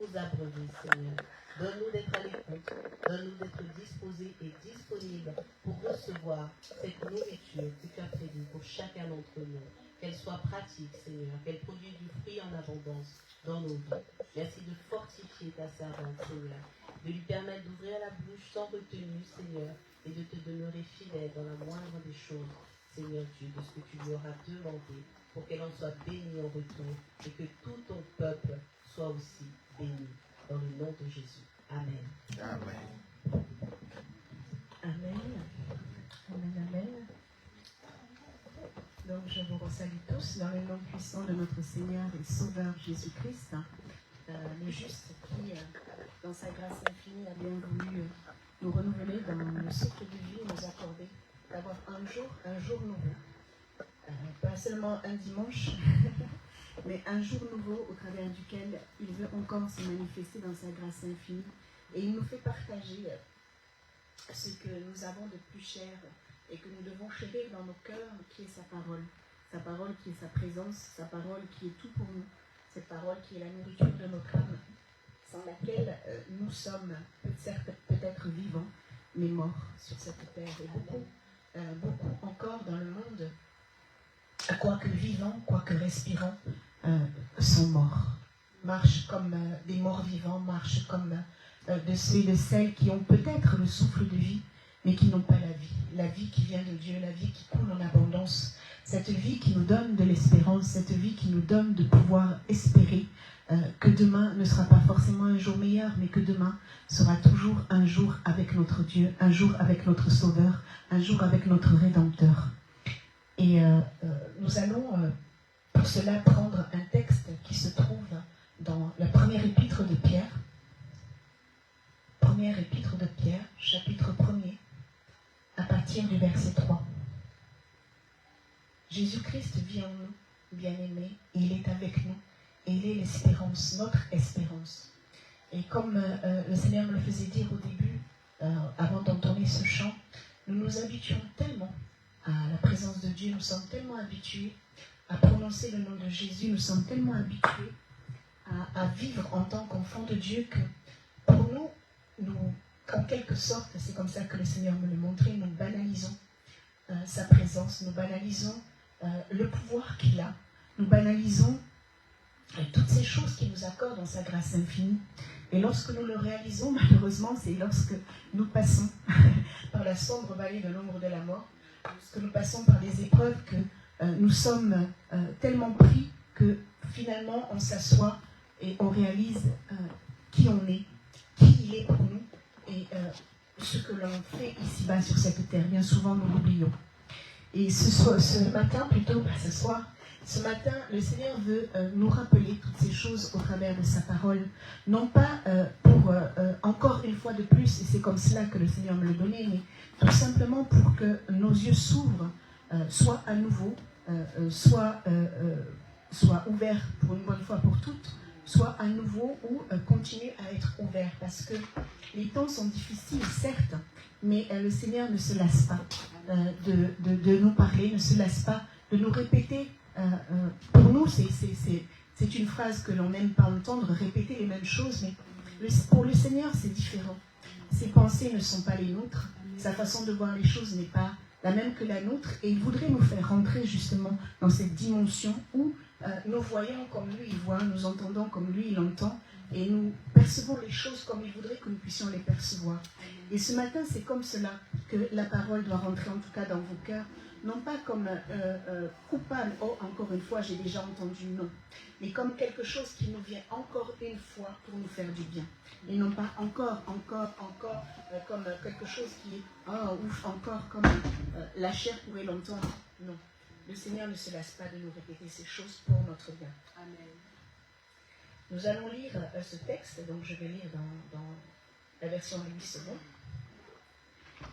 nous abreuver, Seigneur. Donne-nous d'être à l'écoute, donne-nous d'être disposés et disponibles pour recevoir cette nourriture que tu as prévue pour chacun d'entre nous. Qu'elle soit pratique, Seigneur, qu'elle produise du fruit en abondance dans nos vies. Merci de fortifier ta servante, Seigneur, de lui permettre d'ouvrir la bouche sans retenue, Seigneur, et de te demeurer fidèle dans la moindre des choses, Seigneur Dieu, de ce que tu lui auras demandé, pour qu'elle en soit bénie en retour, et que tout ton peuple soit aussi béni. Dans le nom de Jésus. Amen. Amen. Amen. Amen, amen. Donc je vous resalue tous dans le nom puissant de notre Seigneur et Sauveur Jésus-Christ, le juste qui, dans sa grâce infinie, a bien voulu nous renouveler dans le cycle de vie, nous accorder d'avoir un jour nouveau. Pas seulement un dimanche, mais un jour nouveau au travers duquel il veut encore se manifester dans sa grâce infinie. Et il nous fait partager ce que nous avons de plus cher et que nous devons chérir dans nos cœurs, qui est sa parole qui est sa présence, sa parole qui est tout pour nous, cette parole qui est la nourriture de notre âme, sans laquelle nous sommes certes peut-être vivants, mais morts sur cette terre. Et beaucoup encore dans le monde, quoique vivants, quoique respirants, sont morts. Marchent comme des morts vivants, marchent comme de ceux et de celles qui ont peut-être le souffle de vie, mais qui n'ont pas la vie qui vient de Dieu, la vie qui coule en abondance, cette vie qui nous donne de l'espérance, cette vie qui nous donne de pouvoir espérer que demain ne sera pas forcément un jour meilleur, mais que demain sera toujours un jour avec notre Dieu, un jour avec notre Sauveur, un jour avec notre Rédempteur. Et nous allons pour cela prendre un texte qui se trouve dans la première épître de Pierre. Première épître de Pierre, chapitre 1er, à partir du verset 3. Jésus-Christ vit en nous, bien-aimés, il est avec nous, et il est l'espérance, notre espérance. Et comme le Seigneur me le faisait dire au début, avant d'entonner ce chant, nous nous habituons tellement à la présence de Dieu, nous sommes tellement habitués à prononcer le nom de Jésus, nous sommes tellement habitués à vivre en tant qu'enfants de Dieu que pour nous, en quelque sorte, c'est comme ça que le Seigneur me le montrait, nous banalisons sa présence, nous banalisons le pouvoir qu'il a, nous banalisons toutes ces choses qu'il nous accorde dans sa grâce infinie. Et lorsque nous le réalisons, malheureusement, c'est lorsque nous passons par la sombre vallée de l'ombre de la mort, lorsque nous passons par des épreuves que nous sommes tellement pris que finalement on s'assoit et on réalise qui on est, qui il est pour nous et ce que l'on fait ici-bas sur cette terre. Bien souvent nous l'oublions. Et ce matin, le Seigneur veut nous rappeler toutes ces choses au travers de sa parole. Non pas pour, encore une fois de plus, et c'est comme cela que le Seigneur me le donnait, mais tout simplement pour que nos yeux s'ouvrent, soit à nouveau, soit ouverts pour une bonne fois pour toutes, soit à nouveau ou continuer à être ouverts. Parce que les temps sont difficiles, certes, mais le Seigneur ne se lasse pas de nous parler, ne se lasse pas de nous répéter. Pour nous, c'est une phrase que l'on n'aime pas entendre, répéter les mêmes choses, mais pour le Seigneur, c'est différent. Ses pensées ne sont pas les nôtres, sa façon de voir les choses n'est pas la même que la nôtre, et il voudrait nous faire rentrer justement dans cette dimension où nous voyons comme lui il voit, nous entendons comme lui il entend, et nous percevons les choses comme il voudrait que nous puissions les percevoir. Et ce matin, c'est comme cela que la parole doit rentrer, en tout cas dans vos cœurs, non pas comme coupable, oh encore une fois j'ai déjà entendu, non, mais comme quelque chose qui nous vient encore une fois pour nous faire du bien, et non pas encore, comme quelque chose qui est, oh ouf, encore comme la chair pourrait l'entendre, non. Le Seigneur ne se lasse pas de nous répéter ces choses pour notre bien. Amen. Nous allons lire ce texte, donc je vais lire dans la version 8 secondes.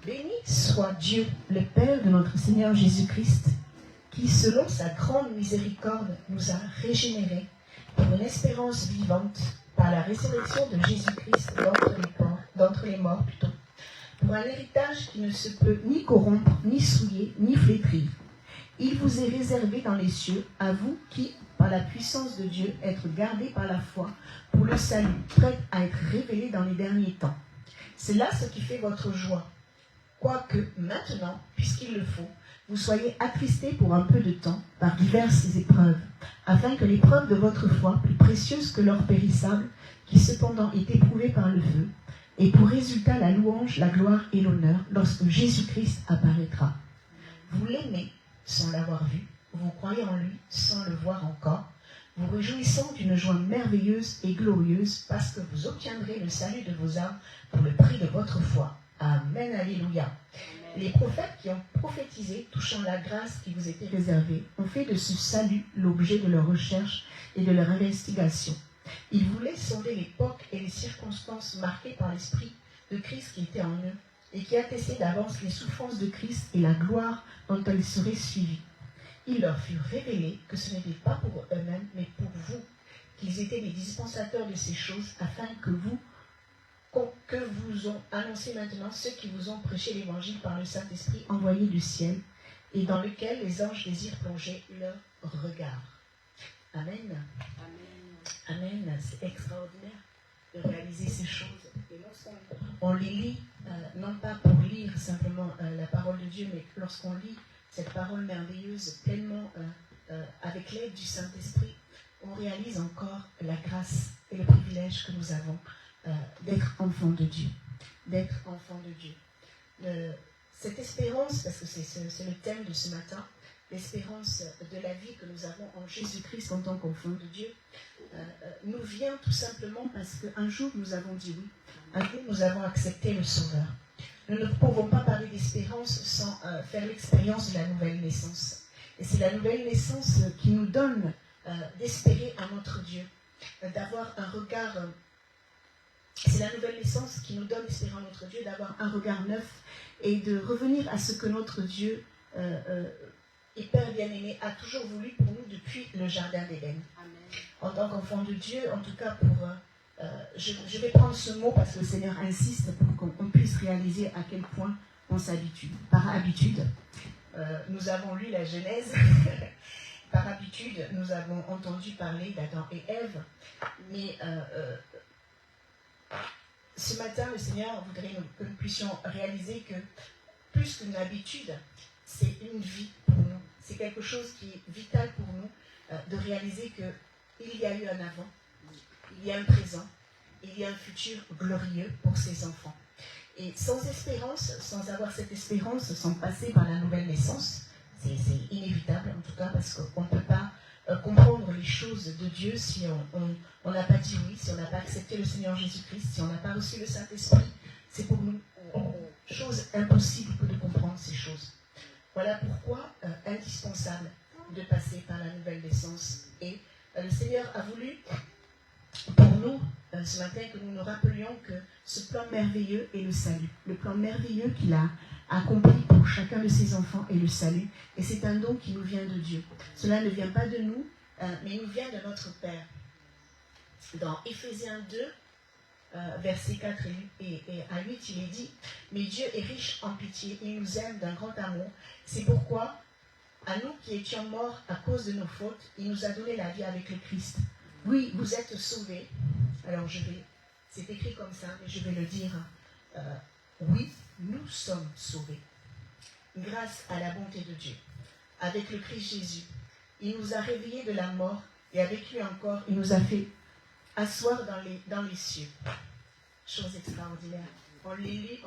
Béni soit Dieu, le Père de notre Seigneur Jésus-Christ, qui, selon sa grande miséricorde, nous a régénérés pour une espérance vivante par la résurrection de Jésus-Christ d'entre les morts, pour un héritage qui ne se peut ni corrompre, ni souiller, ni flétrir. Il vous est réservé dans les cieux, à vous qui, par la puissance de Dieu, être gardés par la foi pour le salut, prêt à être révélé dans les derniers temps. C'est là ce qui fait votre joie. Quoique maintenant, puisqu'il le faut, vous soyez attristés pour un peu de temps par diverses épreuves, afin que l'épreuve de votre foi, plus précieuse que l'or périssable, qui cependant est éprouvée par le feu, ait pour résultat la louange, la gloire et l'honneur lorsque Jésus-Christ apparaîtra. Vous l'aimez sans l'avoir vu, vous croyez en lui sans le voir encore, vous réjouissant d'une joie merveilleuse et glorieuse parce que vous obtiendrez le salut de vos âmes pour le prix de votre foi. Amen, alléluia. Les prophètes qui ont prophétisé touchant la grâce qui vous était réservée ont fait de ce salut l'objet de leur recherche et de leur investigation. Ils voulaient sonder l'époque et les circonstances marquées par l'Esprit de Christ qui était en eux et qui attestait d'avance les souffrances de Christ et la gloire dont elles seraient suivies. Il leur fut révélé que ce n'était pas pour eux-mêmes, mais pour vous, qu'ils étaient les dispensateurs de ces choses, afin que vous ont annoncé maintenant ceux qui vous ont prêché l'évangile par le Saint-Esprit envoyé du ciel, et dans lequel les anges désirent plonger leur regard. Amen. Amen. C'est extraordinaire de réaliser ces choses. Et lorsqu'on les lit, non pas pour lire simplement la parole de Dieu, mais lorsqu'on lit cette parole merveilleuse pleinement avec l'aide du Saint-Esprit, on réalise encore la grâce et le privilège que nous avons d'être enfants de Dieu. D'être enfants de Dieu. Cette espérance, parce que c'est le thème de ce matin, l'espérance de la vie que nous avons en Jésus-Christ en tant qu'enfants de Dieu, nous vient tout simplement parce qu'un jour nous avons dit oui, un jour nous avons accepté le Sauveur. Nous ne pouvons pas parler d'espérance sans faire l'expérience de la nouvelle naissance. Et c'est la nouvelle naissance qui nous donne d'espérer à notre Dieu, d'avoir un regard... c'est la nouvelle naissance qui nous donne d'espérer à notre Dieu, d'avoir un regard neuf et de revenir à ce que notre Dieu et Père bien-aimé a toujours voulu pour nous depuis le Jardin d'Éden. En tant qu'enfant de Dieu, en tout cas pour... je vais prendre ce mot parce que le Seigneur insiste pour qu'on puisse réaliser à quel point on s'habitue. Par habitude, nous avons lu la Genèse. Par habitude, nous avons entendu parler d'Adam et Ève. Mais ce matin, le Seigneur voudrait que nous puissions réaliser que plus qu'une habitude, c'est une vie pour nous. C'est quelque chose qui est vital pour nous de réaliser qu'il y a eu un avant, il y a un présent, il y a un futur glorieux pour ses enfants. Et sans espérance, sans avoir cette espérance, sans passer par la nouvelle naissance, c'est inévitable en tout cas parce qu'on ne peut pas comprendre les choses de Dieu si on n'a pas dit oui, si on n'a pas accepté le Seigneur Jésus-Christ, si on n'a pas reçu le Saint-Esprit. C'est pour nous chose impossible de comprendre ces choses. Voilà pourquoi indispensable de passer par la nouvelle naissance. Et le Seigneur a voulu pour nous ce matin que nous nous rappelions que ce plan merveilleux est le salut. Le plan merveilleux qu'il a accompli pour chacun de ses enfants est le salut. Et c'est un don qui nous vient de Dieu. Cela ne vient pas de nous, mais il nous vient de notre Père. Dans Éphésiens 2, versets 4 et à 8, il est dit « Mais Dieu est riche en pitié, il nous aime d'un grand amour. C'est pourquoi, à nous qui étions morts à cause de nos fautes, il nous a donné la vie avec le Christ. Oui, vous êtes sauvés. » Alors c'est écrit comme ça, mais je vais le dire. Oui, nous sommes sauvés. Grâce à la bonté de Dieu. Avec le Christ Jésus, il nous a réveillés de la mort et avec lui encore, il nous a fait asseoir dans les cieux. Chose extraordinaire. On le lit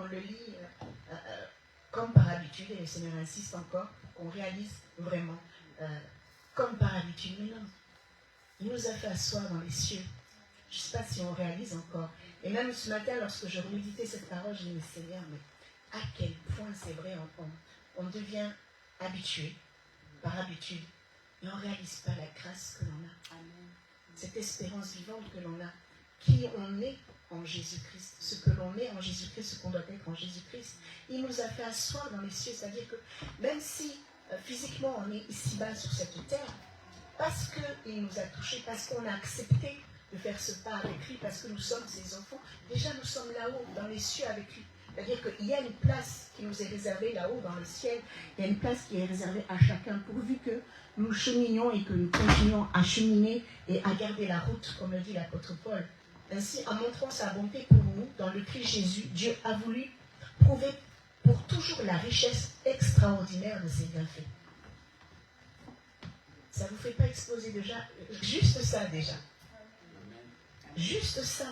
comme par habitude, et le Seigneur insiste encore pour qu'on réalise vraiment comme par habitude. Mais non, il nous a fait asseoir dans les cieux. Je ne sais pas si on réalise encore. Et même ce matin, lorsque je méditais cette parole, je me dis, Seigneur, mais à quel point c'est vrai, on devient habitué, par habitude, et on ne réalise pas la grâce que l'on a. Amen. Cette espérance vivante que l'on a, qui on est en Jésus-Christ, ce que l'on est en Jésus-Christ, ce qu'on doit être en Jésus-Christ. Il nous a fait asseoir dans les cieux, c'est-à-dire que même si physiquement on est ici-bas sur cette terre, parce qu'il nous a touchés, parce qu'on a accepté de faire ce pas avec lui, parce que nous sommes ses enfants, déjà nous sommes là-haut, dans les cieux avec lui. C'est-à-dire qu'il y a une place qui nous est réservée là-haut dans le ciel, il y a une place qui est réservée à chacun, pourvu que nous cheminions et que nous continuions à cheminer et à garder la route, comme le dit l'apôtre Paul. Ainsi, en montrant sa bonté pour nous, dans le Christ Jésus, Dieu a voulu prouver pour toujours la richesse extraordinaire de ses bienfaits. Ça ne vous fait pas exploser déjà? Juste ça déjà. Juste ça.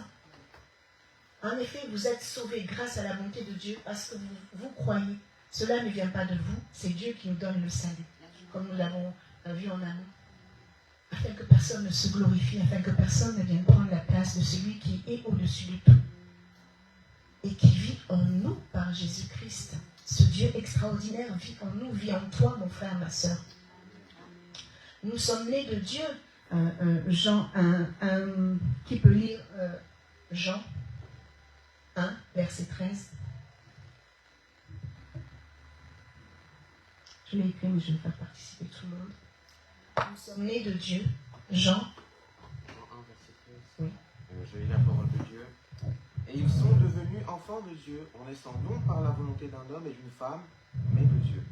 En effet, vous êtes sauvés grâce à la bonté de Dieu parce que vous croyez. Cela ne vient pas de vous, c'est Dieu qui nous donne le salut, comme nous l'avons vu en amont. Afin que personne ne se glorifie, afin que personne ne vienne prendre la place de celui qui est au-dessus de tout et qui vit en nous par Jésus-Christ. Ce Dieu extraordinaire vit en nous, vit en toi, mon frère, ma soeur. Nous sommes nés de Dieu. Jean 1, qui peut lire Jean 1, verset 13. Je l'ai écrit, mais je vais faire participer tout le monde. Nous sommes nés de Dieu. Jean 1, verset 13. Oui. Je lis la parole de Dieu. Et ils sont devenus enfants de Dieu, en naissant non par la volonté d'un homme et d'une femme, mais de Dieu.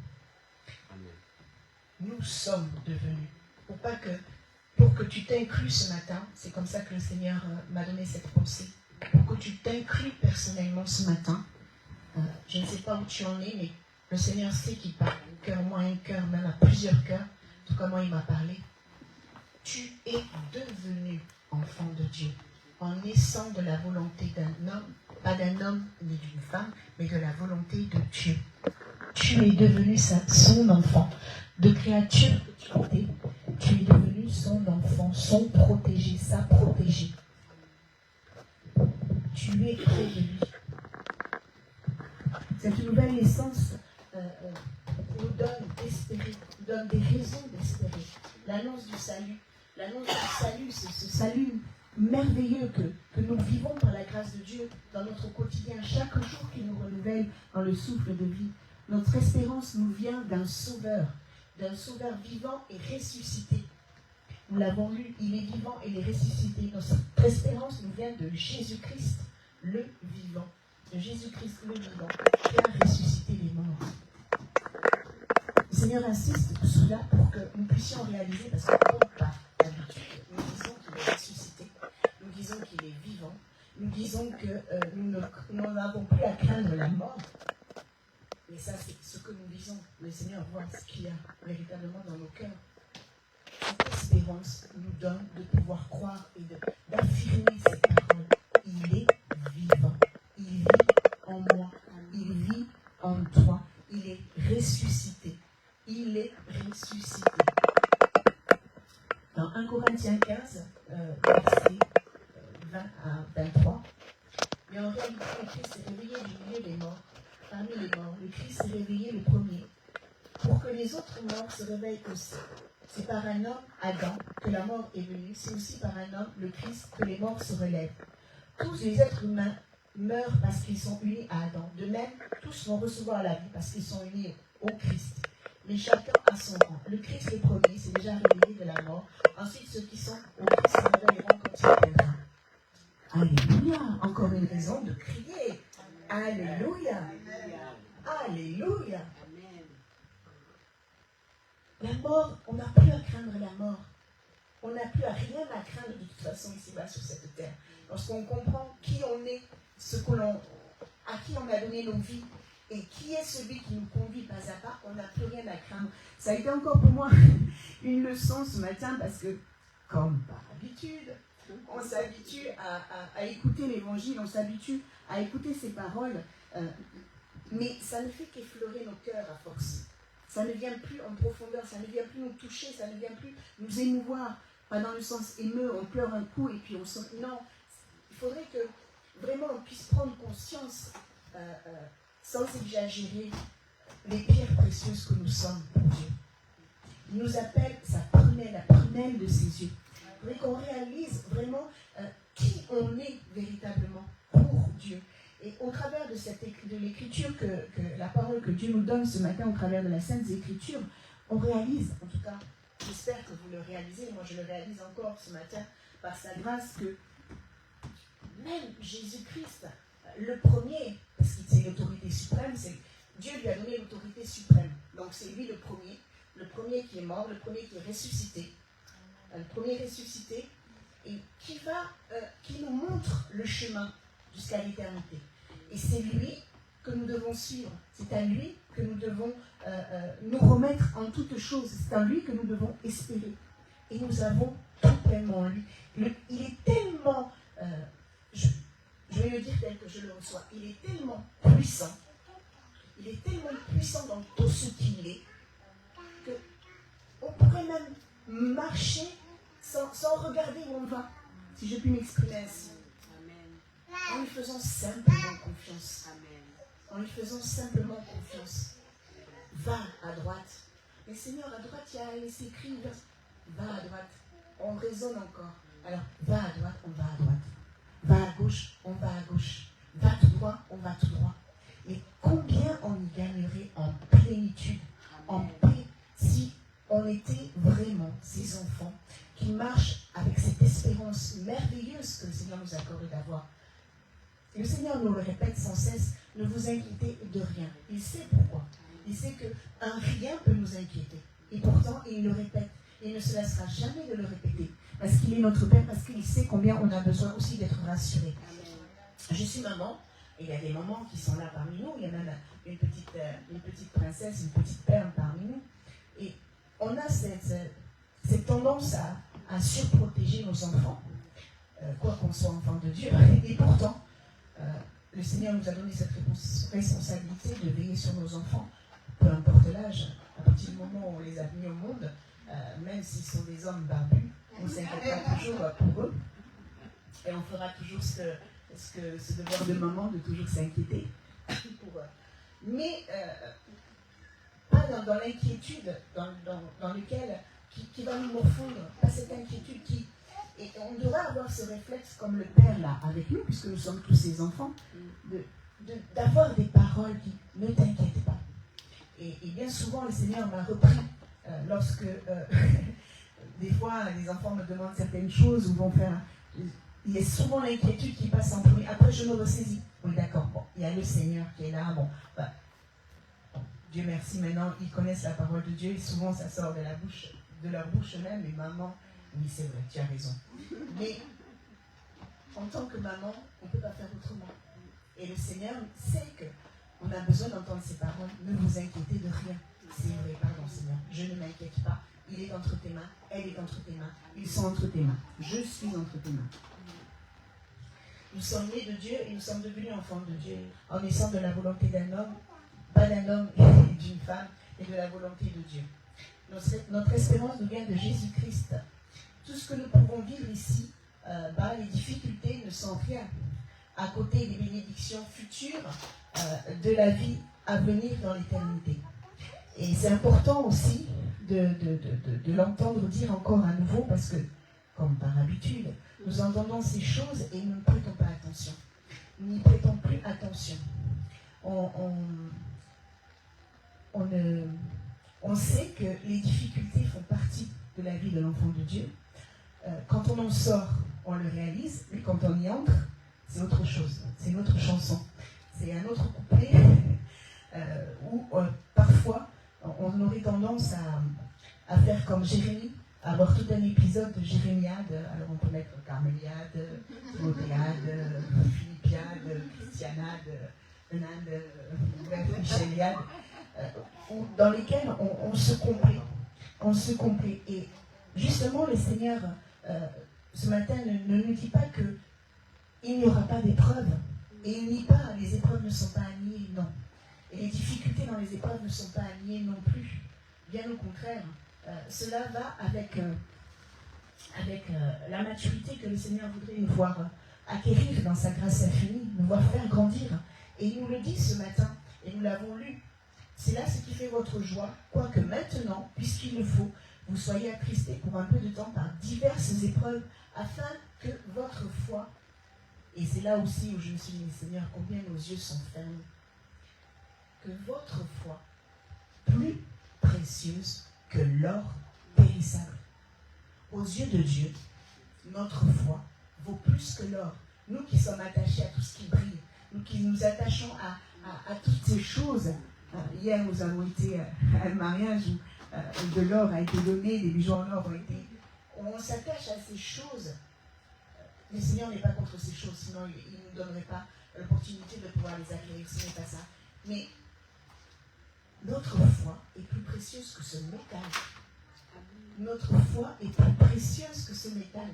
Amen. Nous sommes devenus. Pour que tu t'inclues ce matin, c'est comme ça que le Seigneur m'a donné cette pensée, pour que tu t'inclues personnellement ce matin. Je ne sais pas où tu en es, mais le Seigneur sait qu'il parle à un cœur, moi à un cœur, même à plusieurs cœurs. En tout cas, moi, il m'a parlé. Tu es devenu enfant de Dieu, en naissant de la volonté d'un homme, pas d'un homme ni d'une femme, mais de la volonté de Dieu. Tu es devenu son enfant. De créature que tu étais, tu es devenu son enfant, son protégé, sa protégée. Tu es près de lui. Cette nouvelle naissance nous donne d'espérer, nous donne des raisons d'espérer. L'annonce du salut. L'annonce du salut, c'est ce salut merveilleux que nous vivons par la grâce de Dieu dans notre quotidien, chaque jour qui nous renouvelle dans le souffle de vie. Notre espérance nous vient d'un sauveur vivant et ressuscité. Nous l'avons lu, il est vivant et il est ressuscité. Notre espérance nous vient de Jésus-Christ, le vivant. De Jésus-Christ, le vivant, qui a ressuscité les morts. Le Seigneur insiste sur cela pour que nous puissions réaliser, parce qu'on ne compte pas d'habitude. Nous disons qu'il est ressuscité, nous disons qu'il est vivant, nous disons que nous n'avons plus à craindre la mort. Mais ça, c'est ce que nous disons. Le Seigneur voit ce qu'il y a véritablement dans nos cœurs. Cette espérance nous donne de pouvoir croire et d'affirmer ces paroles. Il est vivant. Il vit en moi. Il vit en toi. Il est ressuscité. Il est ressuscité. Dans 1 Corinthiens 15, versets 20 à 23, mais en réalité, le Christ s'est réveillé du milieu des morts. Parmi les morts, le Christ s'est réveillé le premier, pour que les autres morts se réveillent aussi. C'est par un homme, Adam, que la mort est venue. C'est aussi par un homme, le Christ, que les morts se relèvent. Tous les êtres humains meurent parce qu'ils sont unis à Adam. De même, tous vont recevoir la vie parce qu'ils sont unis au Christ. Mais chacun a son rang. Le Christ, le premier, s'est déjà réveillé de la mort. Ensuite, ceux qui sont au Christ se réveilleront quand il viendra. Alléluia! Encore une raison de crier. Alléluia! Alléluia! La mort, on n'a plus à craindre la mort. On n'a plus à rien à craindre de toute façon ici-bas sur cette terre. Lorsqu'on comprend qui on est, à qui on a donné nos vies, et qui est celui qui nous conduit pas à pas, on n'a plus rien à craindre. Ça a été encore pour moi une leçon ce matin parce que, comme par habitude, on s'habitue à écouter l'évangile, on s'habitue à écouter ses paroles, mais ça ne fait qu'effleurer nos cœurs à force. Ça ne vient plus en profondeur, ça ne vient plus nous toucher, ça ne vient plus nous émouvoir, pas dans le sens émeu, on pleure un coup et puis on sort. Non, il faudrait que vraiment on puisse prendre conscience, sans exagérer, les pierres précieuses que nous sommes pour Dieu. Il nous appelle sa prunelle, la prunelle de ses yeux. Il faudrait qu'on réalise vraiment qui on est véritablement pour Dieu. Et au travers de l'écriture, que la parole que Dieu nous donne ce matin, au travers de la Sainte Écriture, on réalise, en tout cas, j'espère que vous le réalisez, moi je le réalise encore ce matin, par sa grâce, que même Jésus-Christ, le premier, parce que c'est l'autorité suprême, Dieu lui a donné l'autorité suprême. Donc c'est lui le premier qui est mort, le premier qui est ressuscité, le premier ressuscité, et qui nous montre le chemin jusqu'à l'éternité. Et c'est lui que nous devons suivre. C'est à lui que nous devons nous remettre en toutes choses. C'est à lui que nous devons espérer. Et nous avons tout pleinement en lui. Il est tellement, je vais le dire tel que je le reçois, il est tellement puissant. Il est tellement puissant dans tout ce qu'il est qu'on pourrait même marcher sans regarder où on va, si je puis m'exprimer ainsi. Amen. En lui faisant simplement confiance. Amen. En lui faisant simplement confiance. Va à droite. Mais Seigneur, à droite, c'est écrit, va à droite. On raisonne encore. Alors, va à droite, on va à droite. Va à gauche, on va à gauche. Va tout droit, on va tout droit. Et combien on y gagnerait en plénitude, en paix, si on était vraiment ces enfants qui marchent avec cette espérance merveilleuse que le Seigneur nous accorde d'avoir. Le Seigneur nous le répète sans cesse, ne vous inquiétez de rien. Il sait pourquoi. Il sait qu'un rien peut nous inquiéter. Et pourtant, il le répète. Il ne se lassera jamais de le répéter. Parce qu'il est notre Père, parce qu'il sait combien on a besoin aussi d'être rassuré. Je suis maman, et il y a des mamans qui sont là parmi nous. Il y a même une petite princesse, une petite perle parmi nous. Et on a cette tendance à surprotéger nos enfants, quoi qu'on soit enfant de Dieu. Et pourtant, le Seigneur nous a donné cette responsabilité de veiller sur nos enfants, peu importe l'âge. À partir du moment où on les a mis au monde, même s'ils sont des hommes barbus, on ne s'inquiète pas toujours pour eux. Et on fera toujours ce devoir de maman de toujours s'inquiéter pour eux. Mais pas dans l'inquiétude dans lequel qui va nous morfondre, pas cette inquiétude et on devrait avoir ce réflexe comme le Père là avec nous, puisque nous sommes tous ses enfants, d'avoir des paroles qui ne t'inquiètent pas. Et bien souvent le Seigneur m'a repris lorsque des fois les enfants me demandent certaines choses ou vont faire. Il y a souvent l'inquiétude qui passe en premier. Après je me ressaisis. Oui d'accord, bon, il y a le Seigneur qui est là, bon. Dieu merci, maintenant ils connaissent la parole de Dieu et souvent ça sort de leur bouche même, et maman, oui c'est vrai, tu as raison. Mais en tant que maman, on ne peut pas faire autrement. Et le Seigneur sait qu'on a besoin d'entendre ces paroles. Ne vous inquiétez de rien. C'est vrai, pardon Seigneur, je ne m'inquiète pas. Il est entre tes mains, elle est entre tes mains, ils sont entre tes mains. Je suis entre tes mains. Nous sommes nés de Dieu et nous sommes devenus enfants de Dieu en naissant de la volonté d'un homme, pas d'un homme et d'une femme, et de la volonté de Dieu. Notre espérance nous vient de Jésus-Christ. Tout ce que nous pouvons vivre ici, les difficultés ne sont rien à côté des bénédictions futures de la vie à venir dans l'éternité. Et c'est important aussi de l'entendre dire encore à nouveau, parce que, comme par habitude, nous entendons ces choses et nous ne prêtons pas attention. Nous n'y prêtons plus attention. On sait que les difficultés font partie de la vie de l'enfant de Dieu. Quand on en sort, on le réalise, mais quand on y entre, c'est autre chose. C'est une autre chanson. C'est un autre couplet où parfois on aurait tendance à faire comme Jérémie, à avoir tout un épisode de Jérémiade. Alors on peut mettre Carméliade, Timothéade, Philippiade, Christianade, Eunade, Micheliade, dans lesquels on se complaît. On se complaît. Et justement, le Seigneur, ce matin, ne nous dit pas qu'il n'y aura pas d'épreuves. Et il nie pas, les épreuves ne sont pas à nier, non. Et les difficultés dans les épreuves ne sont pas à nier non plus. Bien au contraire, cela va avec la maturité que le Seigneur voudrait nous voir acquérir dans sa grâce infinie, nous voir faire grandir. Et il nous le dit ce matin, et nous l'avons lu. C'est là ce qui fait votre joie, quoique maintenant, puisqu'il le faut, vous soyez attristés pour un peu de temps par diverses épreuves, afin que votre foi, et c'est là aussi où je me suis dit, Seigneur, combien nos yeux sont fermés, que votre foi, plus précieuse que l'or périssable. Aux yeux de Dieu, notre foi vaut plus que l'or. Nous qui sommes attachés à tout ce qui brille, nous qui nous attachons à toutes ces choses. Hier, nous avons été à un mariage où de l'or a été donné, des bijoux en or ont été... On s'attache à ces choses. Le Seigneur n'est pas contre ces choses, sinon il ne nous donnerait pas l'opportunité de pouvoir les acquérir. Ce n'est pas ça. Mais notre foi est plus précieuse que ce métal. Notre foi est plus précieuse que ce métal.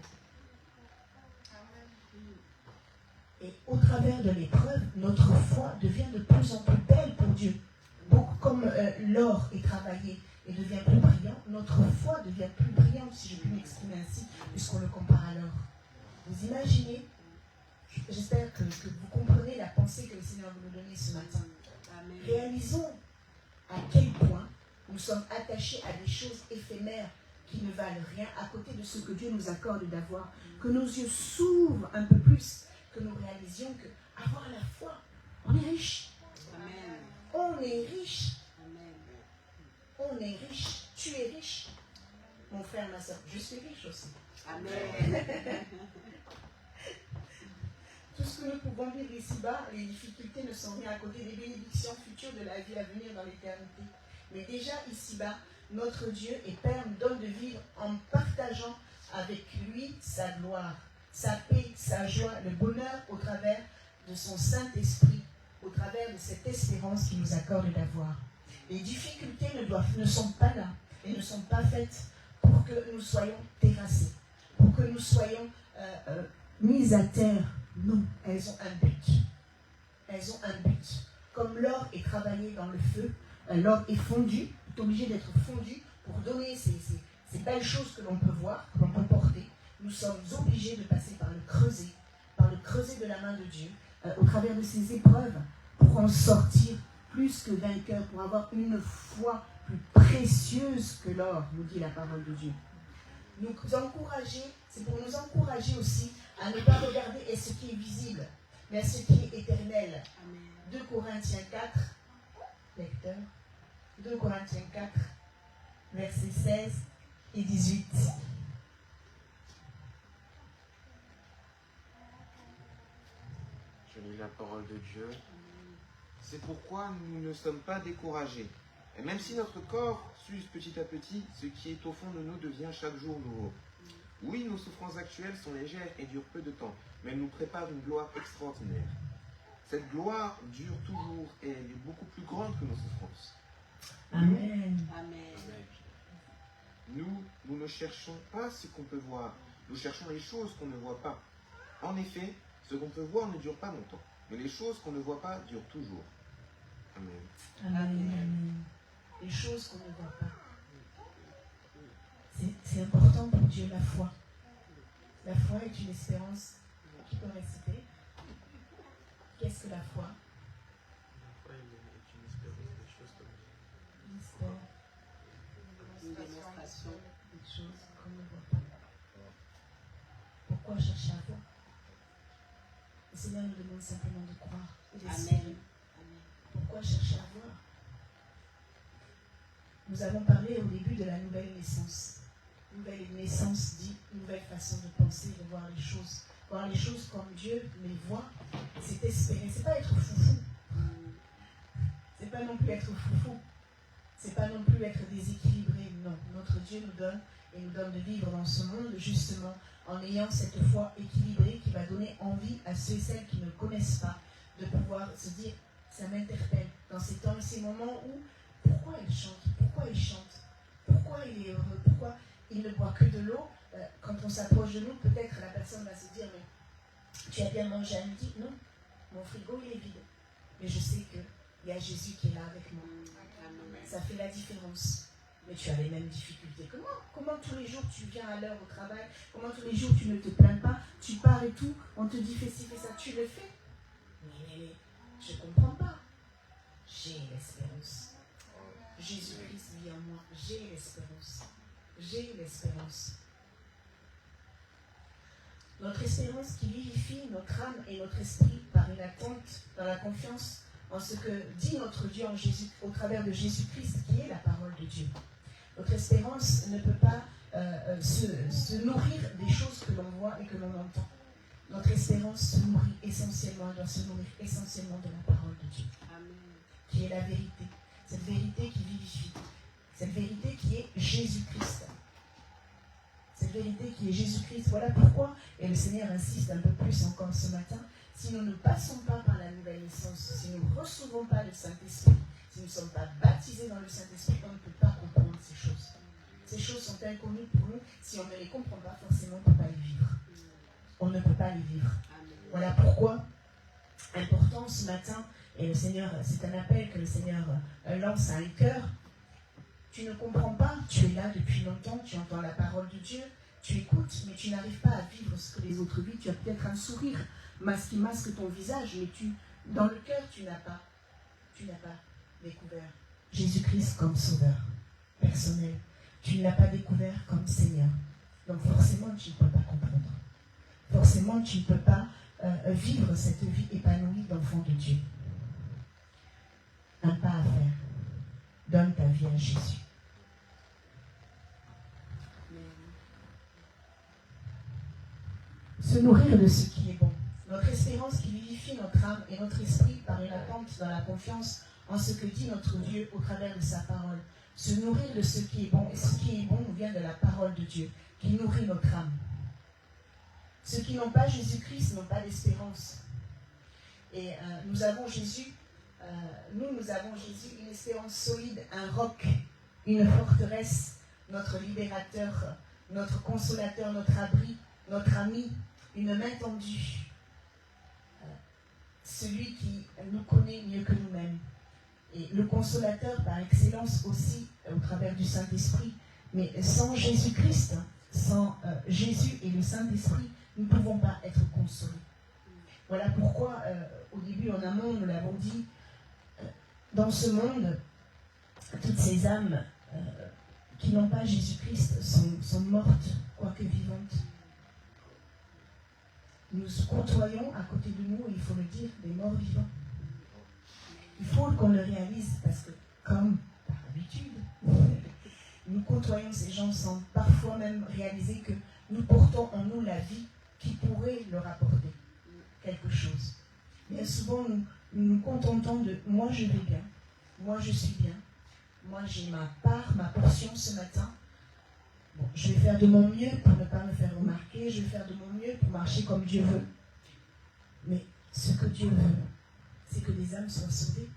Et au travers de l'épreuve, notre foi devient de plus en plus belle pour Dieu. Donc, comme l'or est travaillé et devient plus brillant, notre foi devient plus brillante, si je puis m'exprimer ainsi, puisqu'on le compare à l'or. Vous imaginez, j'espère que vous comprenez la pensée que le Seigneur veut nous donner ce matin. Amen. Réalisons à quel point nous sommes attachés à des choses éphémères qui ne valent rien à côté de ce que Dieu nous accorde d'avoir. Que nos yeux s'ouvrent un peu plus, que nous réalisions que avoir la foi, on est riche. Amen. On est riche. Amen. On est riche. Tu es riche. Mon frère, ma soeur, je suis riche aussi. Amen. Tout ce que nous pouvons vivre ici-bas, les difficultés ne sont rien à côté des bénédictions futures de la vie à venir dans l'éternité. Mais déjà ici-bas, notre Dieu et Père nous donne de vivre en partageant avec lui sa gloire, sa paix, sa joie, le bonheur au travers de son Saint-Esprit, au travers de cette espérance qu'il nous accorde d'avoir. Les difficultés ne sont pas là et ne sont pas faites pour que nous soyons terrassés, pour que nous soyons mis à terre. Non, elles ont un but. Elles ont un but. Comme l'or est travaillé dans le feu, l'or est fondu, est obligé d'être fondu pour donner ces belles choses que l'on peut voir, que l'on peut porter. Nous sommes obligés de passer par le creuset de la main de Dieu, au travers de ces épreuves, pour en sortir plus que vainqueur, pour avoir une foi plus précieuse que l'or, nous dit la parole de Dieu. Nous encourager, c'est pour nous encourager aussi à ne pas regarder à ce qui est visible, mais à ce qui est éternel. Amen. 2 Corinthiens 4, lecteur, 2 Corinthiens 4, versets 16 et 18. Je lis la parole de Dieu. C'est pourquoi nous ne sommes pas découragés. Et même si notre corps s'use petit à petit, ce qui est au fond de nous devient chaque jour nouveau. Oui, nos souffrances actuelles sont légères et durent peu de temps, mais elles nous préparent une gloire extraordinaire. Cette gloire dure toujours et elle est beaucoup plus grande que nos souffrances. Amen. Nous ne cherchons pas ce qu'on peut voir, nous cherchons les choses qu'on ne voit pas. En effet, ce qu'on peut voir ne dure pas longtemps, mais les choses qu'on ne voit pas durent toujours. Amen. Amen. Les choses qu'on ne voit pas. C'est important pour Dieu, la foi. La foi est une espérance. Qui peut réciter? Qu'est-ce que la foi? La foi est une espérance des choses comme Une espérance. Une démonstration Des choses qu'on ne voit pas. Pourquoi chercher à voir? Le Seigneur nous demande simplement de croire et d'espérer. Pourquoi chercher à voir? Nous avons parlé au début de la nouvelle naissance. Nouvelle naissance dit nouvelle façon de penser, de voir les choses. Voir les choses comme Dieu les voit, c'est espérer. C'est pas être foufou. C'est pas non plus être foufou. C'est pas non plus être déséquilibré. Non, notre Dieu nous donne et nous donne de vivre dans ce monde justement en ayant cette foi équilibrée qui va donner envie à ceux et celles qui ne connaissent pas de pouvoir se dire, ça m'interpelle dans ces temps et ces moments où pourquoi il chante, pourquoi il chante, pourquoi il est heureux, pourquoi il ne boit que de l'eau. Quand on s'approche de nous, peut-être la personne va se dire, mais tu as bien mangé à midi? Non, mon frigo il est vide. Mais je sais qu'il y a Jésus qui est là avec moi. Ça fait la différence. Mais tu as les mêmes difficultés. Comment tous les jours tu viens à l'heure au travail? Comment tous les jours tu ne te plains pas? Tu pars et tout, on te dit fais ci, fais ça, tu le fais. Mais je ne comprends pas. J'ai l'espérance. Jésus-Christ vit en moi. J'ai l'espérance. J'ai l'espérance. Notre espérance qui vivifie notre âme et notre esprit par une attente dans la confiance en ce que dit notre Dieu en Jésus, au travers de Jésus-Christ qui est la parole de Dieu. Notre espérance ne peut pas se nourrir des choses que l'on voit et que l'on entend. Notre espérance se nourrit essentiellement, doit se nourrir essentiellement de la parole de Dieu, qui est la vérité. Cette vérité qui vivifie. Cette vérité qui est Jésus-Christ. Cette vérité qui est Jésus-Christ. Voilà pourquoi, et le Seigneur insiste un peu plus encore ce matin, si nous ne passons pas par la nouvelle naissance, si nous ne recevons pas le Saint-Esprit, si nous ne sommes pas baptisés dans le Saint-Esprit, on ne peut pas comprendre ces choses. Ces choses sont inconnues pour nous. Si on ne les comprend pas, forcément, on ne peut pas les vivre. On ne peut pas les vivre. Voilà pourquoi, important ce matin, et le Seigneur, c'est un appel que le Seigneur lance à un cœur. Tu ne comprends pas, tu es là depuis longtemps, tu entends la parole de Dieu, tu écoutes, mais tu n'arrives pas à vivre ce que les autres vivent. Tu as peut-être un sourire qui masque ton visage, mais dans le cœur, tu n'as pas découvert Jésus-Christ comme sauveur personnel. Tu ne l'as pas découvert comme Seigneur. Donc forcément, tu ne peux pas comprendre. Forcément, tu ne peux pas vivre cette vie épanouie d'enfant de Dieu. Un pas à faire. Donne ta vie à Jésus. Se nourrir de ce qui est bon. Notre espérance qui vivifie notre âme et notre esprit par une attente dans la confiance en ce que dit notre Dieu au travers de sa parole. Se nourrir de ce qui est bon. Et ce qui est bon nous vient de la parole de Dieu, qui nourrit notre âme. Ceux qui n'ont pas Jésus-Christ n'ont pas d'espérance. Et nous avons Jésus, une espérance solide, un roc, une forteresse, notre libérateur, notre consolateur, notre abri, notre ami, une main tendue. Celui qui nous connaît mieux que nous-mêmes. Et le consolateur par excellence aussi au travers du Saint-Esprit. Mais sans Jésus-Christ, sans Jésus et le Saint-Esprit, nous ne pouvons pas être consolés. Voilà pourquoi, au début, en amont, nous l'avons dit, dans ce monde, toutes ces âmes qui n'ont pas Jésus-Christ sont mortes, quoique vivantes. Nous côtoyons à côté de nous, il faut le dire, des morts vivants. Il faut qu'on le réalise parce que, comme par habitude, nous côtoyons ces gens sans parfois même réaliser que nous portons en nous la vie qui pourrait leur apporter quelque chose. Bien souvent, nous nous contentons de « moi je vais bien, moi je suis bien, moi j'ai ma part, ma portion ce matin, bon, je vais faire de mon mieux pour ne pas me faire remarquer, je vais faire de mon mieux pour marcher comme Dieu veut. » Mais ce que Dieu veut, c'est que les âmes soient sauvées.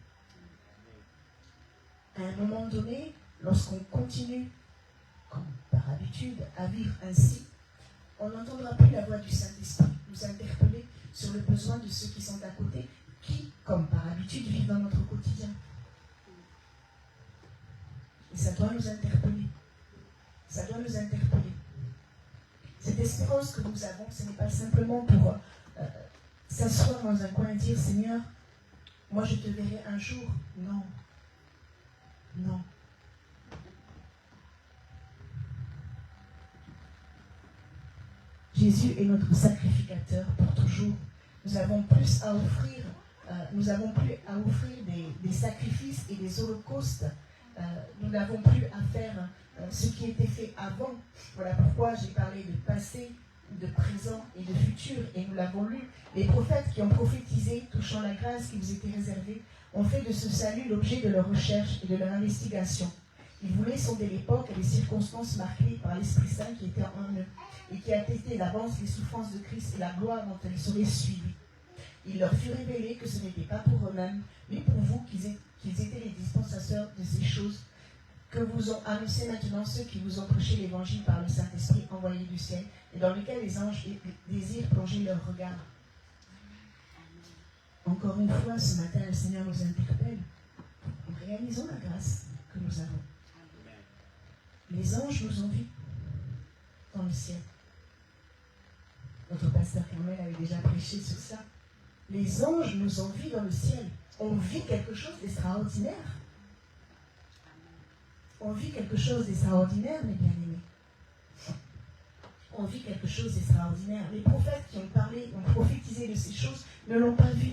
À un moment donné, lorsqu'on continue, comme par habitude, à vivre ainsi, on n'entendra plus la voix du Saint-Esprit nous interpeller sur le besoin de ceux qui sont à côté, qui, comme par habitude, vivent dans notre quotidien. Et ça doit nous interpeller. Ça doit nous interpeller. Cette espérance que nous avons, ce n'est pas simplement pour s'asseoir dans un coin et dire « Seigneur, moi je te verrai un jour ». Non. Non. Jésus est notre sacrificateur pour toujours. Nous avons plus à offrir, des sacrifices et des holocaustes. Nous n'avons plus à faire ce qui était fait avant. Voilà pourquoi j'ai parlé de passé, de présent et de futur, et nous l'avons lu. Les prophètes qui ont prophétisé, touchant la grâce qui vous était réservée, ont fait de ce salut l'objet de leur recherche et de leur investigation. Ils voulaient sonder l'époque et les circonstances marquées par l'Esprit Saint qui était en eux, et qui attestait d'avance les souffrances de Christ et la gloire dont elles seraient suivies. Il leur fut révélé que ce n'était pas pour eux-mêmes, mais pour vous qu'ils étaient les dispensateurs de ces choses que vous ont annoncé maintenant ceux qui vous ont prêché l'évangile par le Saint-Esprit envoyé du ciel, et dans lequel les anges désirent plonger leur regard. Encore une fois, ce matin, le Seigneur nous interpelle. Réalisons la grâce que nous avons. Les anges nous ont vus dans le ciel. Notre pasteur Carmel avait déjà prêché sur ça. Les anges nous ont vus dans le ciel. On vit quelque chose d'extraordinaire. On vit quelque chose d'extraordinaire, mes bien-aimés. On vit quelque chose d'extraordinaire. Les prophètes qui ont parlé, ont prophétisé de ces choses, ne l'ont pas vu.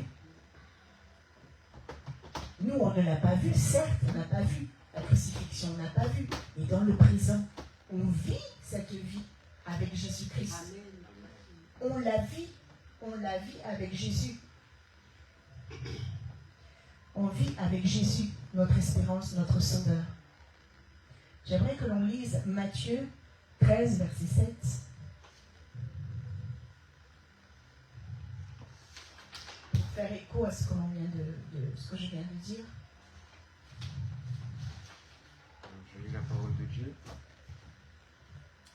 Nous, on ne l'a pas vu, certes, on n'a pas vu la crucifixion, on n'a pas vu. Mais dans le présent, on vit cette vie avec Jésus-Christ. On la vit on la vit avec Jésus. On vit avec Jésus, notre espérance, notre sauveur. J'aimerais que l'on lise Matthieu 13, verset 7. Pour faire écho à ce que, ce que je viens de dire. Je lis la parole de Dieu.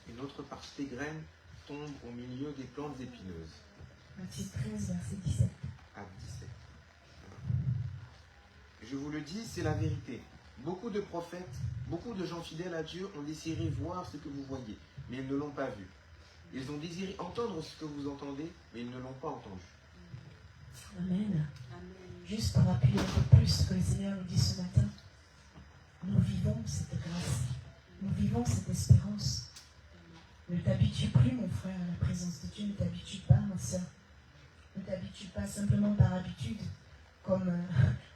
Une autre partie des graines tombe au milieu des plantes épineuses. Matthieu 13, verset 17. À 17. Je vous le dis, c'est la vérité. Beaucoup de prophètes, beaucoup de gens fidèles à Dieu ont désiré voir ce que vous voyez, mais ils ne l'ont pas vu. Ils ont désiré entendre ce que vous entendez, mais ils ne l'ont pas entendu. Amen. Juste pour appuyer un peu plus ce que le Seigneur nous dit ce matin, nous vivons cette grâce, nous vivons cette espérance. Ne t'habitue plus, mon frère, à la présence de Dieu, ne t'habitue pas, ma soeur. Ne t'habitue pas simplement par habitude, comme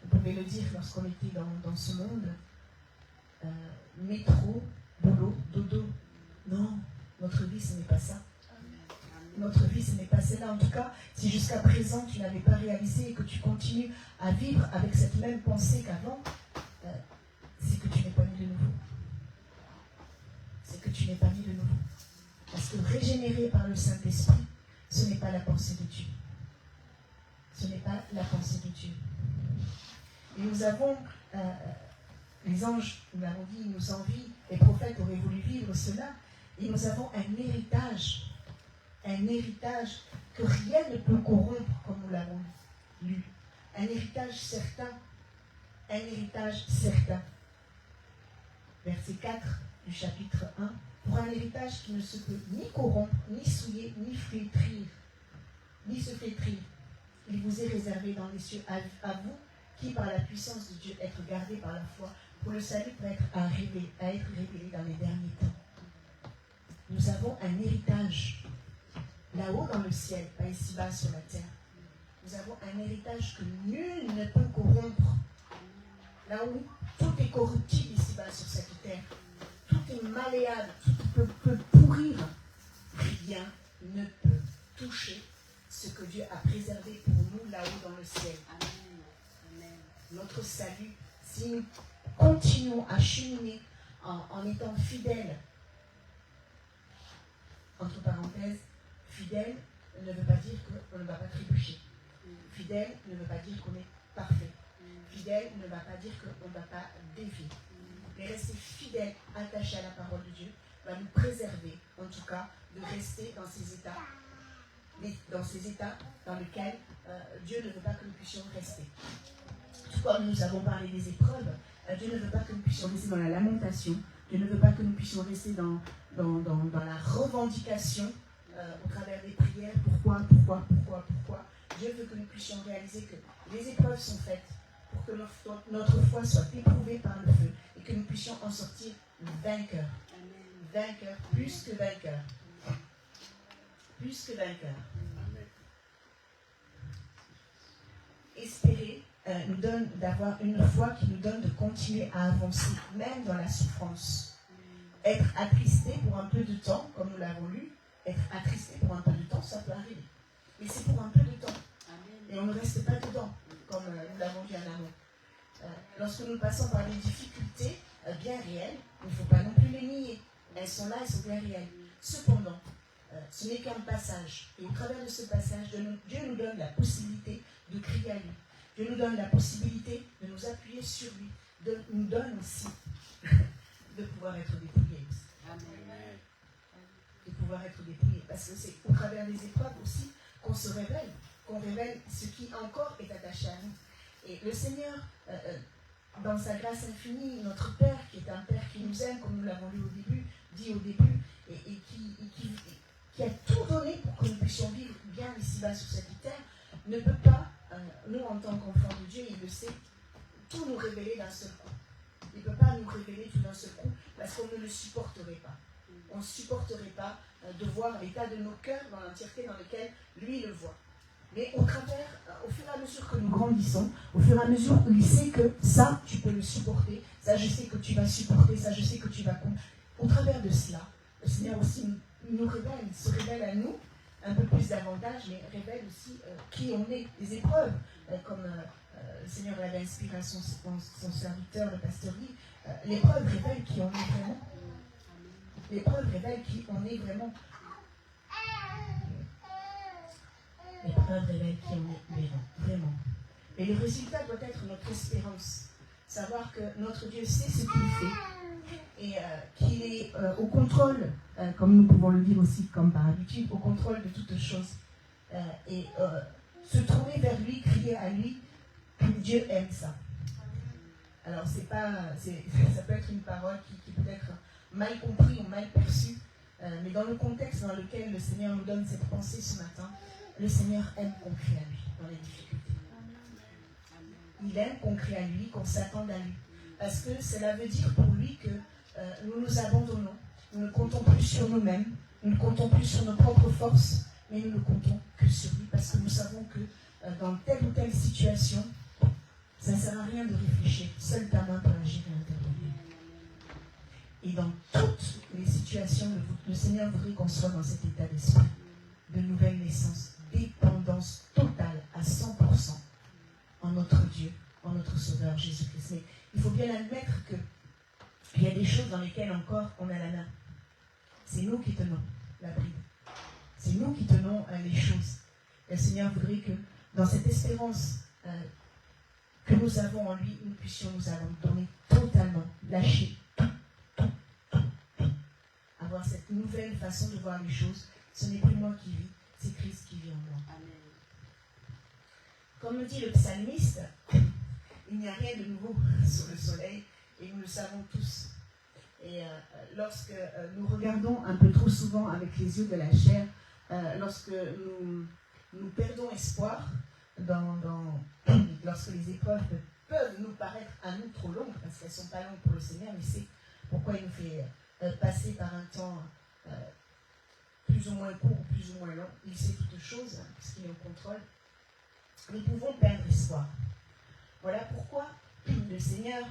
vous pouvez le dire lorsqu'on était dans ce monde. Métro, boulot, dodo. Non, notre vie, ce n'est pas ça. Notre vie, ce n'est pas cela. En tout cas, si jusqu'à présent, tu n'avais pas réalisé et que tu continues à vivre avec cette même pensée qu'avant, c'est que tu n'es pas né de nouveau. C'est que tu n'es pas né de nouveau. Parce que régénéré par le Saint-Esprit, ce n'est pas la pensée de Dieu. Ce n'est pas la pensée de Dieu. Et nous avons, les anges, nous l'avons dit, nous envient, les prophètes auraient voulu vivre cela, et nous avons un héritage que rien ne peut corrompre, comme nous l'avons lu. Un héritage certain. Un héritage certain. Verset 4 du chapitre 1. Pour un héritage qui ne se peut ni corrompre, ni souiller, ni flétrir, ni se flétrir. Il vous est réservé dans les cieux à vous, qui par la puissance de Dieu êtes gardés par la foi, pour le salut pour être révélé dans les derniers temps. Nous avons un héritage là-haut dans le ciel, pas ici-bas sur la terre. Nous avons un héritage que nul ne peut corrompre. Là où tout est corruptible ici-bas sur cette terre, tout est malléable, tout peut pourrir. Rien ne peut toucher ce que Dieu a préservé pour nous là-haut dans le ciel. Amen. Notre salut, si nous continuons à cheminer en étant fidèles, entre parenthèses, fidèle ne veut pas dire qu'on ne va pas trébucher. Fidèle ne veut pas dire qu'on est parfait. Fidèle ne va pas dire qu'on ne va pas dévier. Mais rester fidèle, attaché à la parole de Dieu, va nous préserver, en tout cas, de rester dans ces états dans lesquels Dieu ne veut pas que nous puissions rester. Tout comme nous avons parlé des épreuves, Dieu ne veut pas que nous puissions rester dans la lamentation. Dieu ne veut pas que nous puissions rester dans la revendication au travers des prières. Pourquoi? Dieu veut que nous puissions réaliser que les épreuves sont faites pour que notre foi soit éprouvée par le feu et que nous puissions en sortir vainqueurs. Vainqueurs, plus que vainqueurs. Plus que vainqueurs. Espérer nous donne d'avoir une foi qui nous donne de continuer à avancer, même dans la souffrance. Être attristé pour un peu de temps, comme nous l'avons lu, être attristé pour un peu de temps, ça peut arriver. Mais c'est pour un peu de temps. Et on ne reste pas dedans, comme nous l'avons dit en amont. Lorsque nous passons par des difficultés bien réelles, il ne faut pas non plus les nier. Elles sont là, elles sont bien réelles. Cependant, ce n'est qu'un passage. Et au travers de ce passage, Dieu nous donne la possibilité de crier à lui. Dieu nous donne la possibilité de nous appuyer sur lui. Nous donne aussi de pouvoir être dépouillés. Amen. De pouvoir être dépouillés. Parce que c'est au travers des épreuves aussi qu'on se révèle, qu'on révèle ce qui encore est attaché à nous. Et le Seigneur, dans sa grâce infinie, notre Père, qui est un Père qui nous aime, comme nous l'avons dit au début, et qui a tout donné pour que nous puissions vivre bien ici-bas sur cette terre, ne peut pas, nous en tant qu'enfants de Dieu, il le sait, tout nous révéler d'un seul coup. Il ne peut pas nous révéler tout d'un seul coup, parce qu'on ne le supporterait pas. On ne supporterait pas de voir l'état de nos cœurs dans l'entièreté dans lequel lui le voit. Mais au travers, au fur et à mesure que nous grandissons, au fur et à mesure où il sait que ça, tu peux le supporter, ça, je sais que tu vas supporter, ça, je sais que tu vas... Au travers de cela, le Seigneur aussi nous révèle, il se révèle à nous un peu plus davantage, mais révèle aussi qui on est, les épreuves, comme le Seigneur l'avait inspiré à son serviteur, le pasteur Guy. L'épreuve révèle qui on est vraiment. L'épreuve révèle qui on est vraiment. L'épreuve révèle qui on est vraiment. Et le résultat doit être notre espérance. Savoir que notre Dieu sait ce qu'il fait et qu'il est au contrôle, comme nous pouvons le dire aussi, comme par habitude, au contrôle de toutes choses. Et se tourner vers lui, crier à lui, Dieu aime ça. Alors ça peut être une parole qui peut être mal comprise ou mal perçue, mais dans le contexte dans lequel le Seigneur nous donne cette pensée ce matin, le Seigneur aime qu'on crie à lui dans les difficultés. Il aime qu'on crie à lui, qu'on s'attende à lui. Parce que cela veut dire pour lui que nous nous abandonnons, nous ne comptons plus sur nous-mêmes, nous ne comptons plus sur nos propres forces, mais nous ne comptons que sur lui, parce que nous savons que dans telle ou telle situation, ça ne sert à rien de réfléchir. Seule ta main peut agir et intervenir. Et dans toutes les situations, le Seigneur voudrait qu'on soit dans cet état d'esprit de nouvelle naissance, dépendance totale à 100% en notre Dieu, en notre Sauveur Jésus-Christ. Mais il faut bien admettre qu'il y a des choses dans lesquelles encore on a la main. C'est nous qui tenons la bride. C'est nous qui tenons les choses. Et le Seigneur voudrait que dans cette espérance que nous avons en lui, nous puissions nous abandonner totalement, lâcher tout. Avoir cette nouvelle façon de voir les choses. Ce n'est plus moi qui vis, c'est Christ qui vit en moi. Amen. Comme le dit le psalmiste, il n'y a rien de nouveau sous le soleil, et nous le savons tous. Et lorsque nous regardons un peu trop souvent avec les yeux de la chair, lorsque nous perdons espoir, lorsque les épreuves peuvent nous paraître à nous trop longues, parce qu'elles ne sont pas longues pour le Seigneur, mais c'est pourquoi il nous fait passer par un temps plus ou moins court ou plus ou moins long. Il sait toutes choses, puisqu'il est au contrôle. Nous pouvons perdre espoir. Voilà pourquoi le Seigneur,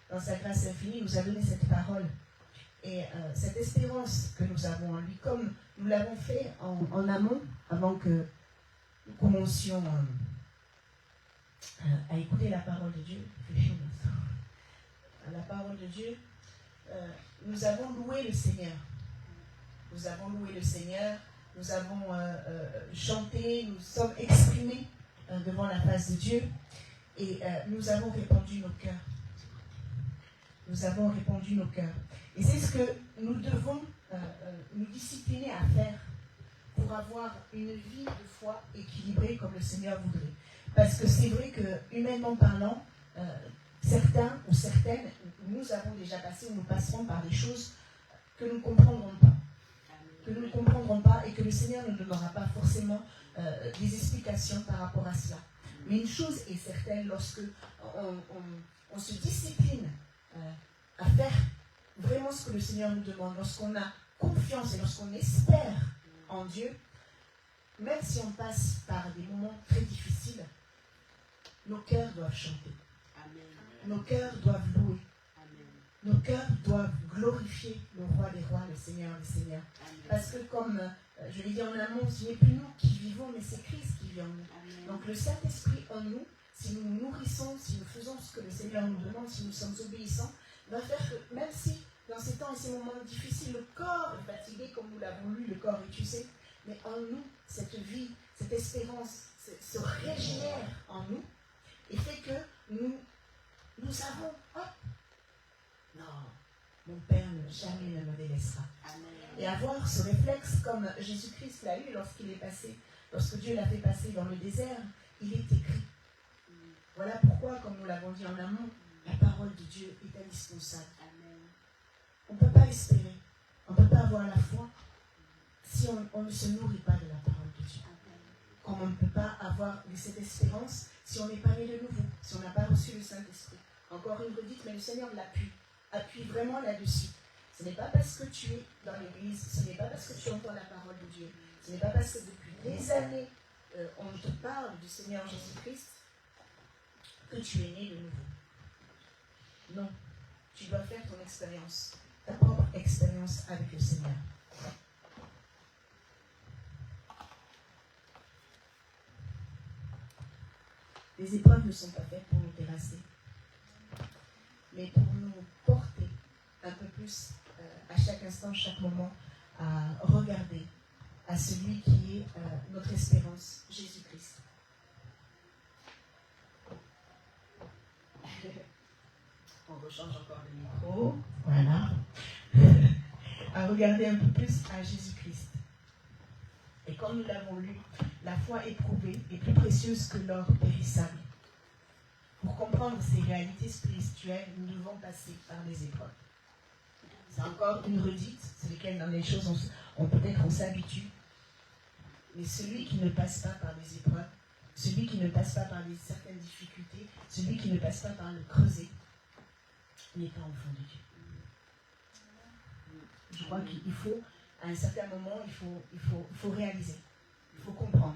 dans sa grâce infinie, nous a donné cette parole. Et cette espérance que nous avons en lui, comme nous l'avons fait en amont, avant que nous commencions à écouter la parole de Dieu. La parole de Dieu, nous avons loué le Seigneur. Nous avons loué le Seigneur, nous avons chanté, nous sommes exprimés devant la face de Dieu et nous avons répandu nos cœurs. Nous avons répandu nos cœurs. Et c'est ce que nous devons nous discipliner à faire pour avoir une vie de foi équilibrée comme le Seigneur voudrait. Parce que c'est vrai que, humainement parlant, certains ou certaines, nous avons déjà passé ou nous passerons par des choses que nous ne comprendrons pas. Que nous ne comprendrons pas et que le Seigneur ne donnera pas forcément des explications par rapport à cela. Mais une chose est certaine, lorsque on se discipline à faire vraiment ce que le Seigneur nous demande, lorsqu'on a confiance et lorsqu'on espère en Dieu, même si on passe par des moments très difficiles, nos cœurs doivent chanter. Amen. Nos cœurs doivent louer. Nos cœurs doivent glorifier le roi des rois, le Seigneur des seigneurs. Amen. Parce que comme je l'ai dit en amont, ce n'est plus nous qui vivons, mais c'est Christ qui vit en nous. Amen. Donc le Saint-Esprit en nous, si nous nous nourrissons, si nous faisons ce que le Seigneur nous demande, si nous sommes obéissants, va faire que même si dans ces temps et ces moments difficiles, le corps est fatigué, comme nous l'avons lu, le corps est usé, mais en nous, cette vie, cette espérance se régénère en nous et fait que nous avons... Non, mon Père jamais ne me délaissera. Amen. Et avoir ce réflexe comme Jésus-Christ l'a eu lorsqu'il est passé, lorsque Dieu l'a fait passer dans le désert, il est écrit. Voilà pourquoi, comme nous l'avons dit en amont, la parole de Dieu est indispensable. Amen. On ne peut pas espérer, on ne peut pas avoir la foi si on ne se nourrit pas de la parole de Dieu. Amen. Comme on ne peut pas avoir cette espérance si on n'est pas né de nouveau, si on n'a pas reçu le Saint-Esprit. Encore une redite, mais le Seigneur l'appuie. Appuie vraiment là-dessus. Ce n'est pas parce que tu es dans l'église, ce n'est pas parce que tu entends la parole de Dieu, ce n'est pas parce que depuis des années on te parle du Seigneur Jésus-Christ que tu es né de nouveau. Non, tu dois faire ton expérience, ta propre expérience avec le Seigneur. Les épreuves ne sont pas faites pour nous terrasser, mais pour nous porter un peu plus à chaque instant, chaque moment, à regarder à celui qui est notre espérance, Jésus-Christ. On rechange encore le micro. Voilà. À regarder un peu plus à Jésus-Christ. Et comme nous l'avons lu, la foi éprouvée est plus précieuse que l'or périssable. Pour comprendre ces réalités spirituelles, nous devons passer par les épreuves. C'est encore une redite, c'est lesquelles dans les choses peut-être on s'habitue. Mais celui qui ne passe pas par les épreuves, celui qui ne passe pas par certaines difficultés, celui qui ne passe pas par le creuset, n'est pas enfant de Dieu. Je crois qu'il faut, à un certain moment, il faut réaliser, il faut comprendre.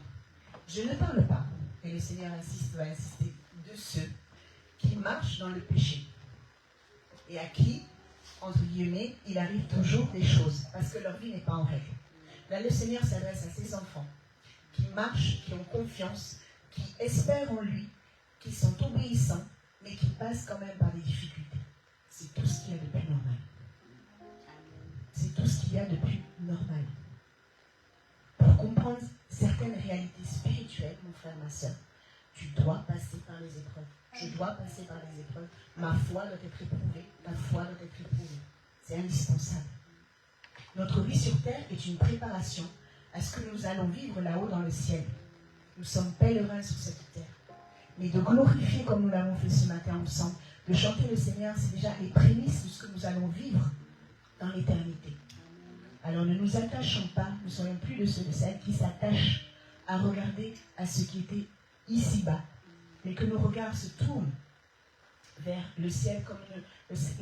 Je ne parle pas, et le Seigneur va insister, de ceux qui marchent dans le péché et à qui, entre guillemets, il arrive toujours des choses, parce que leur vie n'est pas en règle. Là, le Seigneur s'adresse à ses enfants qui marchent, qui ont confiance, qui espèrent en lui, qui sont obéissants, mais qui passent quand même par des difficultés. C'est tout ce qu'il y a de plus normal. C'est tout ce qu'il y a de plus normal. Pour comprendre certaines réalités spirituelles, mon frère, ma soeur, tu dois passer par les épreuves. Je dois passer par les épreuves. Ma foi doit être éprouvée. Ta foi doit être éprouvée. C'est indispensable. Notre vie sur terre est une préparation à ce que nous allons vivre là-haut dans le ciel. Nous sommes pèlerins sur cette terre. Mais de glorifier comme nous l'avons fait ce matin ensemble, de chanter le Seigneur, c'est déjà les prémices de ce que nous allons vivre dans l'éternité. Alors ne nous attachons pas, ne soyons plus de ceux de celles qui s'attachent à regarder à ce qui était ici-bas, mais que nos regards se tournent vers le ciel comme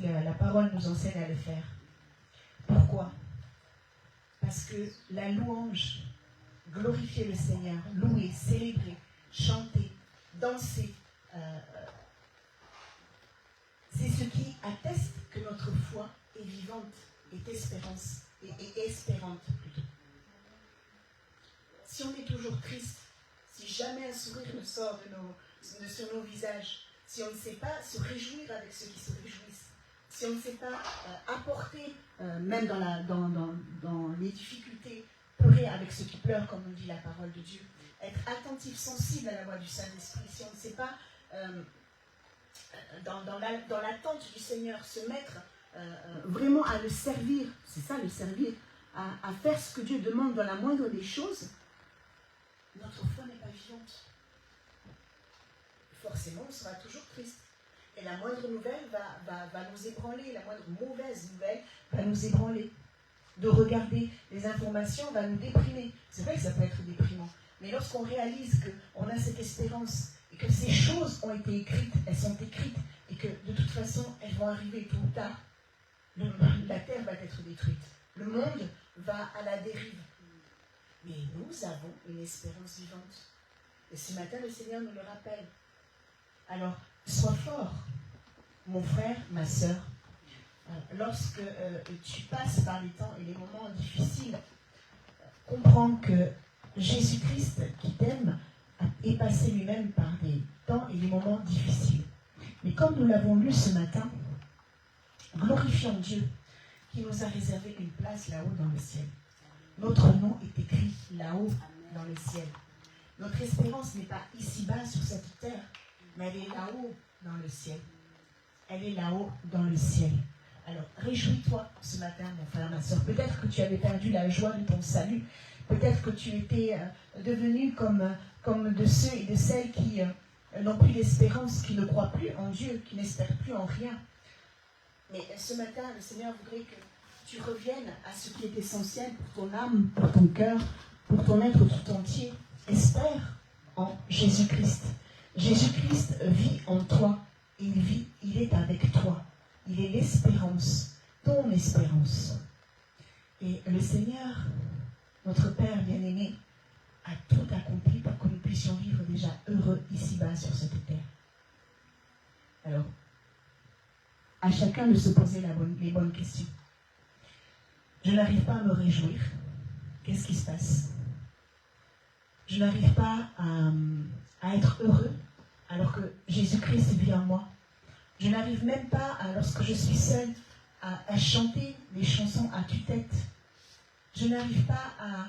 la parole nous enseigne à le faire. Pourquoi ? Parce que la louange, glorifier le Seigneur, louer, célébrer, chanter, danser, c'est ce qui atteste que notre foi est vivante, est espérante plutôt. Si on est toujours triste, si jamais un sourire ne sort sur nos visages, si on ne sait pas se réjouir avec ceux qui se réjouissent, si on ne sait pas apporter, même dans les difficultés, pleurer avec ceux qui pleurent, comme nous dit la parole de Dieu, être attentif, sensible à la voix du Saint-Esprit, si on ne sait pas, dans l'attente du Seigneur, se mettre vraiment à le servir, c'est ça le servir, à faire ce que Dieu demande dans la moindre des choses, notre foi n'est pas vivante. Forcément, on sera toujours triste. Et la moindre nouvelle va nous ébranler, la moindre mauvaise nouvelle va nous ébranler. De regarder les informations va nous déprimer. C'est vrai que ça peut être déprimant, mais lorsqu'on réalise qu'on a cette espérance et que ces choses ont été écrites, elles sont écrites, et que de toute façon, elles vont arriver tôt ou tard, la terre va être détruite. Le monde va à la dérive. Mais nous avons une espérance vivante. Et ce matin, le Seigneur nous le rappelle. Alors, sois fort, mon frère, ma sœur. Lorsque tu passes par les temps et les moments difficiles, comprends que Jésus-Christ, qui t'aime, est passé lui-même par des temps et des moments difficiles. Mais comme nous l'avons lu ce matin, glorifions Dieu qui nous a réservé une place là-haut dans le ciel. Notre nom est écrit là-haut dans le ciel. Notre espérance n'est pas ici-bas sur cette terre, mais elle est là-haut dans le ciel. Elle est là-haut dans le ciel. Alors, réjouis-toi ce matin, mon frère, ma soeur. Peut-être que tu avais perdu la joie de ton salut. Peut-être que tu étais devenu comme de ceux et de celles qui n'ont plus d'espérance, qui ne croient plus en Dieu, qui n'espèrent plus en rien. Mais ce matin, le Seigneur voudrait que tu reviennes à ce qui est essentiel pour ton âme, pour ton cœur, pour ton être tout entier. Espère en Jésus-Christ. Jésus-Christ vit en toi. Il est avec toi. Il est l'espérance, ton espérance. Et le Seigneur, notre Père bien-aimé, a tout accompli pour que nous puissions vivre déjà heureux ici-bas sur cette terre. Alors, à chacun de se poser les bonnes questions. Je n'arrive pas à me réjouir. Qu'est-ce qui se passe? Je n'arrive pas à être heureux. alors que Jésus-Christ vit en moi. Je n'arrive même pas, lorsque je suis seule, à chanter les chansons à tue-tête. Je n'arrive pas à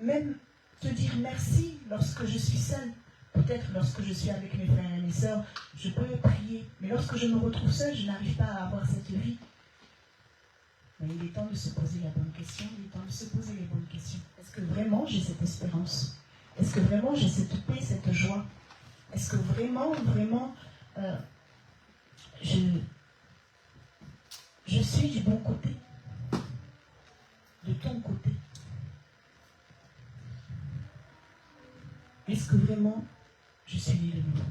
même te dire merci lorsque je suis seule. Peut-être lorsque je suis avec mes frères et mes sœurs, je peux prier. Mais lorsque je me retrouve seule, je n'arrive pas à avoir cette vie. Mais il est temps de se poser la bonne question. Il est temps de se poser les bonnes questions. Est-ce que vraiment j'ai cette espérance? Est-ce que vraiment j'ai cette paix, cette joie? Est-ce que vraiment, je suis du bon côté? De ton côté? Est-ce que vraiment je suis né de nouveau?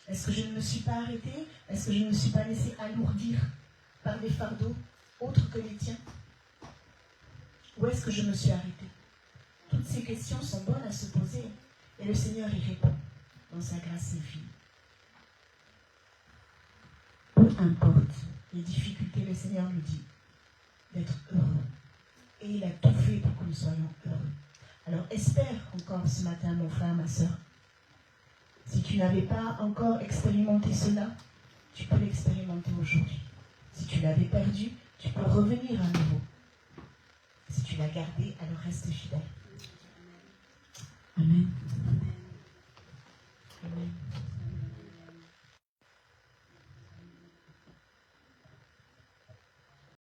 Est-ce que je ne me suis pas arrêtée? Est-ce que je ne me suis pas laissée alourdir par des fardeaux autres que les tiens? Où est-ce que je me suis arrêtée? Toutes ces questions sont bonnes à se poser et le Seigneur y répond dans sa grâce infinie. Peu importe les difficultés, le Seigneur nous dit d'être heureux. Et il a tout fait pour que nous soyons heureux. Alors espère encore ce matin, mon frère, ma soeur. Si tu n'avais pas encore expérimenté cela, tu peux l'expérimenter aujourd'hui. Si tu l'avais perdu, tu peux revenir à nouveau. Si tu l'as gardé, alors reste fidèle. Amen.